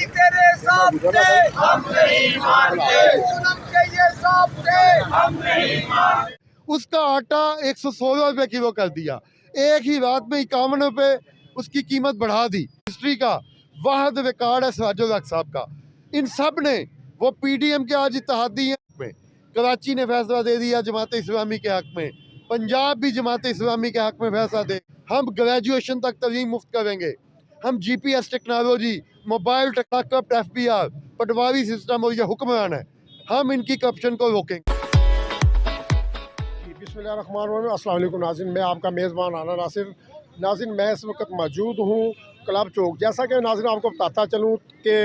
नहीं तेरे सामने, हम नहीं मानते, जुल्म के ये सामने, हम नहीं मानते। उसका आटा 116 रुपए किलो कर दिया, एक ही रात में 51 रुपए उसकी कीमत बढ़ा दी। हिस्ट्री का वाहद रिकॉर्ड है सिराजुल हक साहब का। इन सब ने, वो पीडीएम के आज इत्तेहादी हैं में, कराची ने फैसला दे दिया जमात इस्लामी के हक में, पंजाब भी जमात इस्लामी के हक में फैसला दे। हम ग्रेजुएशन तक तलीम मुफ्त करेंगे, हम GPS technology, mobile technocraft, FBR, patwari system और ये हुक्मरान है, हम इनकी करप्शन को रोकेंगे। बिस्मिल्लाहिर्रहमानिर्रहीम। अस्सलाम वालेकुम नाज़रीन, मैं आपका मेज़बान आना नासिर। नाज़रीन, मैं इस वक्त मौजूद हूँ क्लब चौक। जैसा कि नाज़रीन आपको बताता चलूँ कि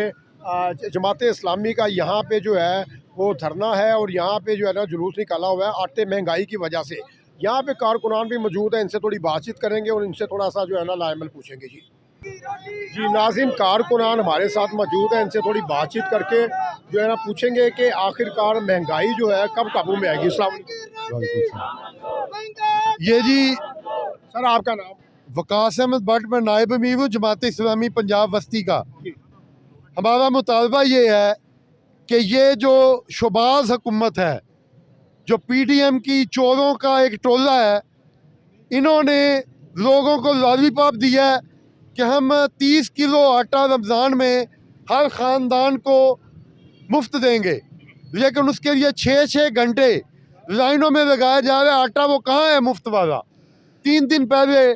जमात इस्लामी का यहाँ पे जो है वो धरना है और यहाँ पे जो है ना जुलूस निकाला हुआ है आटे महंगाई की वजह से। यहाँ पे कारकुनान भी मौजूद है, इनसे थोड़ी बातचीत करेंगे और इनसे थोड़ा सा जो है ना लाएमल पूछेंगे। जी नाज़रीन, कारकुनान हमारे साथ मौजूद है, इनसे थोड़ी बातचीत करके जो है ना पूछेंगे कि आखिरकार महंगाई जो है कब काबू में आएगी। अस्सलाम ये जी सर, आपका नाम? वकास अहमद भट्ट, मैं नायब अमीर हूँ जमात इस्लामी पंजाब बस्ती का। हमारा मुतालबा ये है कि ये जो शोबाज हुकूमत है, जो पीडीएम की चोरों का एक टोला है, इन्होंने लोगों को लॉलीपॉप दिया है कि हम 30 किलो आटा रमज़ान में हर ख़ानदान को मुफ्त देंगे, लेकिन उसके लिए 6-6 घंटे लाइनों में लगाया जा रहा है। आटा वो कहाँ है मुफ्त वाला? 3 दिन पहले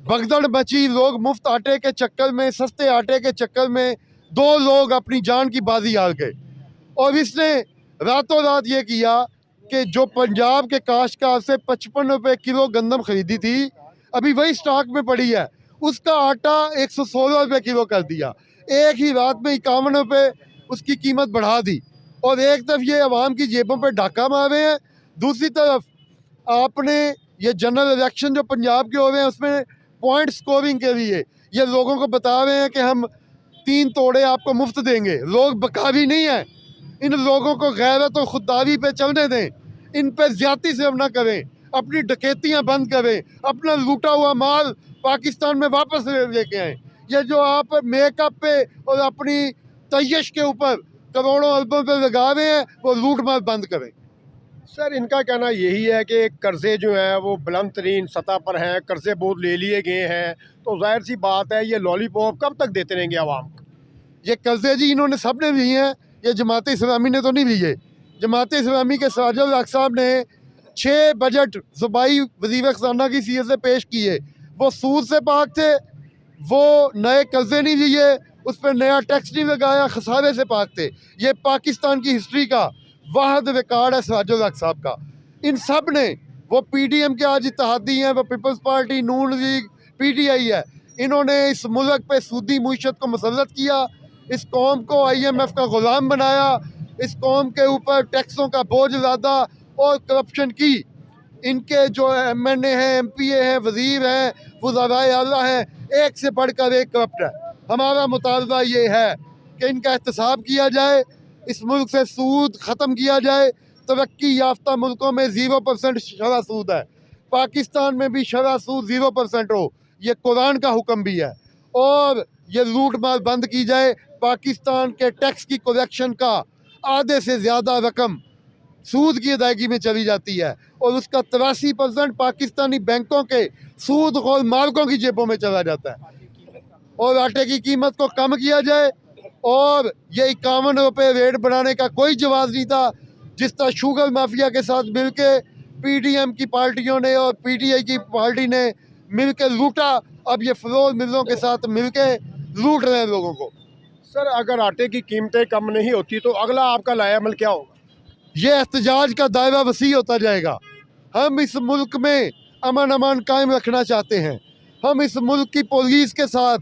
भगदड़ मची, लोग मुफ्त आटे के चक्कर में, सस्ते आटे के चक्कर में 2 लोग अपनी जान की बाजी हार गए। और इसने रातों रात ये किया कि जो पंजाब के काश्तकार से 55 रुपये किलो गंदम खरीदी थी, अभी वही स्टॉक में पड़ी है, उसका आटा 116 रुपये किलो कर दिया, एक ही रात में 51 रुपये उसकी कीमत बढ़ा दी। और एक तरफ ये अवाम की जेबों पर डाका मारे हैं, दूसरी तरफ आपने ये जनरल इलेक्शन जो पंजाब के हो रहे हैं उसमें पॉइंट स्कोरिंग के लिए ये लोगों को बता रहे हैं कि हम 3 तोड़े आपको मुफ्त देंगे। लोग बकावी नहीं हैं, इन लोगों को गैरत और खुददारी पे चलने दें, इन पे ज्यादती से अब ना करें, अपनी डकैतियां बंद करें, अपना लूटा हुआ माल पाकिस्तान में वापस लेके आएँ। ये जो आप मेकअप पे और अपनी तयश के ऊपर करोड़ों अरबों पे लगा रहे हैं, वो लूट मार बंद करें। सर, इनका कहना यही है कि कर्ज़े जो हैं वो बुलंद तरीन सतह पर हैं, कर्ज़े बहुत ले लिए गए हैं, तो जाहिर सी बात है ये लॉलीपॉप कब तक देते रहेंगे आवाम को? ये कर्ज़े जी इन्होंने सब ने लिए हैं, ये जमात इस्लामी ने तो नहीं लिए। जमात इस्लामी के सिराजुल हक साहब ने 6 बजट सूबाई वज़ीर ख़ज़ाना की सीयत से पेश किए, वो सूद से पाक थे, वो नए कर्ज़े नहीं लिए, उस पर नया टैक्स नहीं लगाया, खसारे से पाक थे। ये पाकिस्तान की हिस्ट्री का वाहद रिकॉर्ड है सिराजुल हक साहब का। इन सब ने, वो पीडीएम के आज इत्तेहादी हैं, वो पीपल्स पार्टी, नून लीग, पीटीआई है, इन्होंने इस मुल्क पे सूदी मुईशत को मुसल्लत किया, इस कौम को IMF का ग़ुलाम बनाया, इस कौम के ऊपर टैक्सों का बोझ लादा और करप्शन की। इनके जो MNA हैं, MPA हैं, वज़ीर हैं, वज़राए आला हैं, एक से बढ़कर एक करप्ट है। हमारा मुतालबा ये है कि इनका एहतसाब किया जाए, इस मुल्क से सूद ख़त्म किया जाए। तरक्की याफ्ता मुल्कों में 0% शरह सूद है, पाकिस्तान में भी शरह सूद 0% हो, ये कुरान का हुक्म भी है। और ये लूट मार बंद की जाए। पाकिस्तान के टैक्स की कलेक्शन का आधे से ज़्यादा रकम सूद की अदायगी में चली जाती है और उसका 83% पाकिस्तानी बैंकों के सूद खोर मालिकों की जेबों में चला जाता है। और आटे की कीमत को कम किया जाए। और ये 51 रुपये रेट बढ़ाने का कोई जवाब नहीं था, जिस तरह शुगर माफिया के साथ मिलके पीडीएम की पार्टियों ने और पीटीआई की पार्टी ने मिलके लूटा, अब ये फ्लोर मिलों के साथ मिलके लूट रहे हैं लोगों को। सर, अगर आटे की कीमतें कम नहीं होती तो अगला आपका लाएमल क्या होगा? ये एहतजाज का दायरा वसी होता जाएगा। हम इस मुल्क में अमन कायम रखना चाहते हैं, हम इस मुल्क की पुलिस के साथ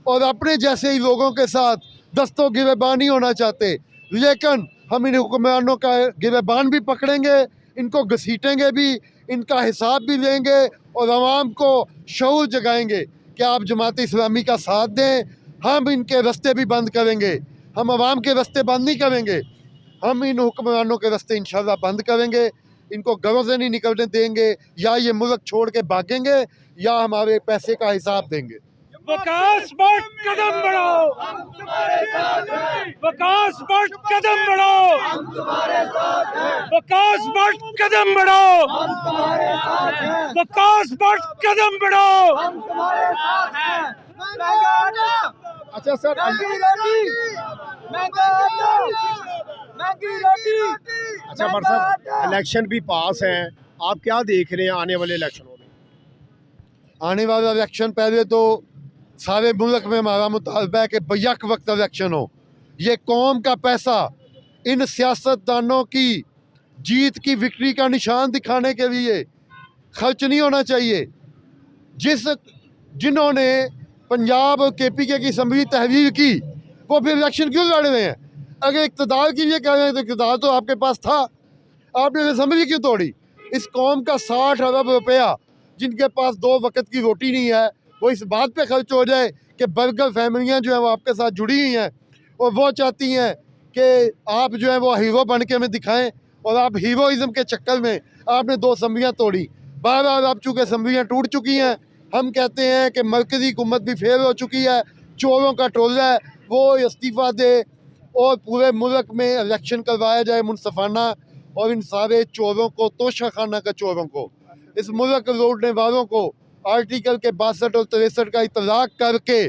और अपने जैसे ही लोगों के साथ दस्तों गिरबानी होना चाहते, लेकिन हम इन हुक्मरानों का गिरबान भी पकड़ेंगे, इनको घसीटेंगे भी, इनका हिसाब भी लेंगे और आवाम को शऊर जगाएंगे कि आप जमात इस्लामी का साथ दें। हम इनके रास्ते भी बंद करेंगे, हम आवाम के रास्ते बंद नहीं करेंगे, हम इन हुक्मरानों के रास्ते इंशाल्लाह बंद करेंगे। इनको घरों से नहीं निकलने देंगे, या ये मुल्क छोड़ के भागेंगे या हमारे पैसे का हिसाब देंगे। वकास भट्ट, कदम बढ़ाओ। विकास पर कदम बढ़ाओ, विकास पर कदम बढ़ाओ, विकास पर कदम बढ़ाओ। अच्छा सर, अच्छा बर साहब, इलेक्शन भी पास हैं, आप क्या देख रहे हैं आने वाले इलेक्शनों में? आने वाला इलेक्शन पहले तो सारे मुल्क में हमारा मुतालबा है कि बैक वक्त इलेक्शन हो। ये कौम का पैसा इन सियासतदानों की जीत की विक्ट्री का निशान दिखाने के लिए खर्च नहीं होना चाहिए। जिन्होंने पंजाब और KPK की असम्बली तहरीर की, वो फिर इलेक्शन क्यों लड़ रहे हैं? अगर इक़्तिदार की ये कह रहे हैं तो इक़्तिदार तो आपके पास था, आपने असम्बली क्यों तोड़ी? इस कौम का 60 अरब रुपया जिनके पास 2 वक्त की रोटी नहीं है, वो इस बात पे खर्च हो जाए कि बर्गर फैमिलियाँ जो हैं वो आपके साथ जुड़ी हुई हैं और वो चाहती हैं कि आप जो है वो हीरो बन के हमें दिखाएं, और आप हीरोइज़म के चक्कर में आपने 2 असम्बलियाँ तोड़ी। बार आप चूँकि असम्बलियाँ टूट चुकी हैं, हम कहते हैं कि मरकज़ी हुकूमत भी फेल हो चुकी है, चोरों का टोला है, वो इस्तीफ़ा दे और पूरे मुल्क में इलेक्शन करवाया जाए मुनसफ़ाना, और इन सारे चोरों को, तोशा खाना का चोरों को, इस मुल्क लूटने वालों को आर्टिकल के 62 और 63 का इतलाक़ करके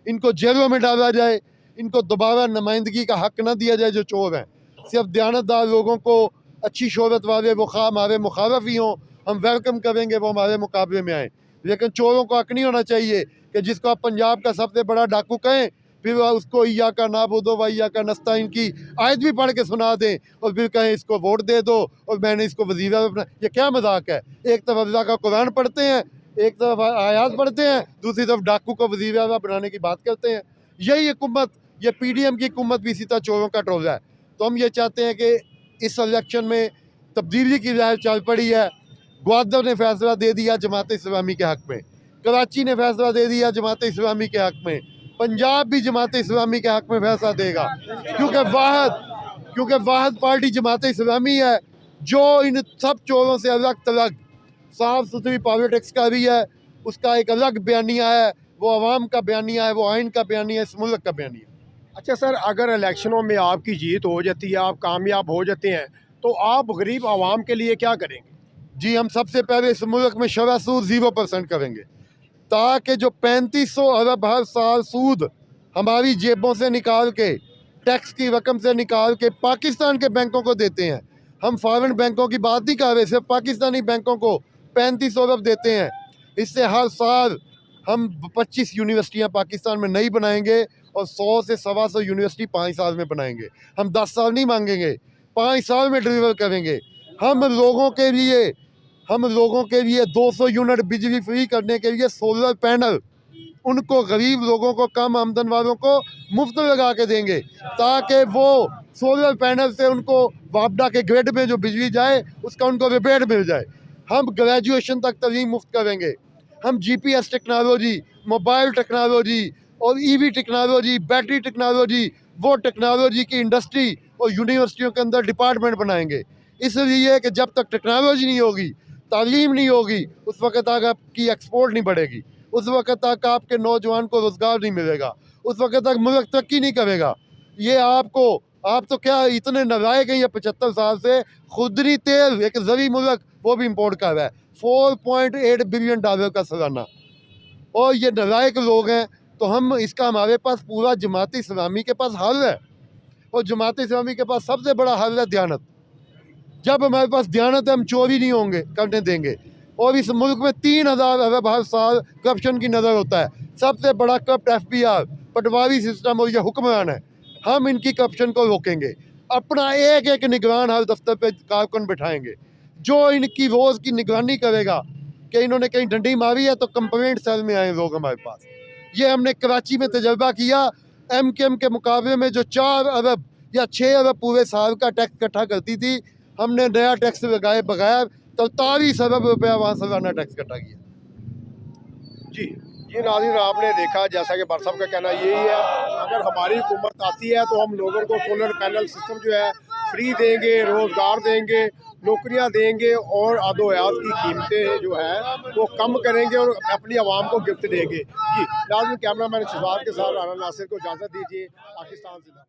इनको जेलों में डाला जाए, इनको दोबारा नुमाइंदगी का हक़ ना दिया जाए जो चोर हैं। सिर्फ दयानतदार लोगों को, अच्छी शोहरत वाले, वो खा हमारे मुखालफ ही हों, हम वेलकम करेंगे वो हमारे मुकाबले में आएँ, लेकिन चोरों को हक़ नहीं होना चाहिए कि जिसको आप पंजाब का सबसे बड़ा डाकू कहें, फिर उसको इया का नाबुदो व इया का नस्ताइन की आयत भी पढ़ के सुना दें और फिर कहें इसको वोट दे दो और मैंने इसको वजीरा अपना। ये क्या मजाक है? एक तरफ अल्लाह का कुरान पढ़ते हैं, एक तरफ आयात पढ़ते हैं, दूसरी तरफ डाकू को वजीरा बनाने की बात करते हैं। यही हुकूमत, ये PDM की हुकूमत भी इसी तरह चोरों का टोला है। तो हम ये चाहते हैं कि इस इलेक्शन में तब्दीली की लहर चल पड़ी है। ग्वादर ने फैसला दे दिया जमात इस्लामी के हक़ में, कराची ने फैसला दे दिया जमात इस्लामी के हक़ में, पंजाब भी जमात इस्लामी के हक़ में फैसला देगा, क्योंकि वाहिद पार्टी जमात इस्लामी है जो इन सब चोरों से अलग थलग साफ़ सुथरी पॉलिटिक्स का भी है, उसका एक अलग बयानिया है, वो अवाम का बयानिया है, वो आइन का बयानिया है, इस मुल्क का बयानिया। अच्छा सर, अगर इलेक्शनों में आपकी जीत हो जाती है, आप कामयाब हो जाते हैं, तो आप गरीब आवाम के लिए क्या करेंगे? जी, हम सबसे पहले इस मुल्क में शरह सूद 0% करेंगे, ताकि जो 3500 अरब हर साल सूद हमारी जेबों से निकाल के, टैक्स की रकम से निकाल के पाकिस्तान के बैंकों को देते हैं, हम फॉरेन बैंकों की बात नहीं कर रहे, सिर्फ पाकिस्तानी बैंकों को 3500 अरब देते हैं। इससे हर साल हम 25 यूनिवर्सिटियाँ पाकिस्तान में नई बनाएंगे और 100 से 125 यूनिवर्सिटी 5 साल में बनाएंगे। हम 10 साल नहीं मांगेंगे, 5 साल में डिलीवर करेंगे। हम लोगों के लिए 200 यूनिट बिजली फ्री करने के लिए सोलर पैनल उनको, गरीब लोगों को, कम आमदन वालों को मुफ्त लगा के देंगे, ताकि वो सोलर पैनल से उनको वापडा के ग्रिड में जो बिजली जाए उसका उनको रिपेयर मिल जाए। हम ग्रेजुएशन तक तलीम मुफ्त करेंगे। हम GPS टेक्नोलॉजी, मोबाइल टेक्नोलॉजी और EV टेक्नोलॉजी, बैटरी टेक्नोलॉजी, वो टेक्नोलॉजी की इंडस्ट्री और यूनिवर्सिटियों के अंदर डिपार्टमेंट बनाएंगे। इसलिए कि जब तक टेक्नोलॉजी नहीं होगी, तालीम नहीं होगी, उस वक्त तक आपकी एक्सपोर्ट नहीं बढ़ेगी, उस वक्त तक आपके नौजवान को रोज़गार नहीं मिलेगा, उस वक्त तक मुल्क तरक्की नहीं करेगा। ये आप तो क्या इतने नालायक हैं, ये 75 साल से खुदरी तेल, एक ज़री मुल्क, वो भी इम्पोर्ट कर रहा है, $4.8 बिलियन का सालाना, और ये नालायक लोग हैं। तो इसका हमारे पास पूरा जमात इस्लामी के पास हल है, और जमात इस्लामी के पास सबसे बड़ा हल है दयानत। जब हमारे पास दयानत है, हम चोरी नहीं होंगे करने देंगे। और इस मुल्क में 3000 अरब हर साल करप्शन की नज़र होता है। सबसे बड़ा करप्ट FBR, पटवारी सिस्टम और ये हुक्मरान है। हम इनकी करप्शन को रोकेंगे, अपना एक एक निगरान हर दफ्तर पे कारकुन बिठाएंगे, जो इनकी रोज़ की निगरानी करेगा कि इन्होंने कहीं डंडी मारी है तो कंप्लेंट सेल में आए लोग हमारे पास। ये हमने कराची में तजर्बा किया। MKM के मुकाबले में जो 4 अरब या 6 अरब पूरे साल का टैक्स इकट्ठा करती थी, हमने नया टैक्स लगाए बगैर 43 अरब रुपया वहाँ सालाना टैक्स इकट्ठा किया। जी नाज़रीन, आपने देखा, जैसा कि बर साहब का कहना यही है, अगर हमारी हुकूमत आती है तो हम लोगों को सोलर पैनल सिस्टम जो है फ्री देंगे, रोज़गार देंगे, नौकरियां देंगे और आदोयात की कीमतें जो है वो कम करेंगे और अपनी आवाम को गिफ्ट देंगे। जी नाज़रीन, कैमरा मैन शहजाद के साथ राना नासिर को इजाज़त दीजिए। पाकिस्तान जिंदाबाद।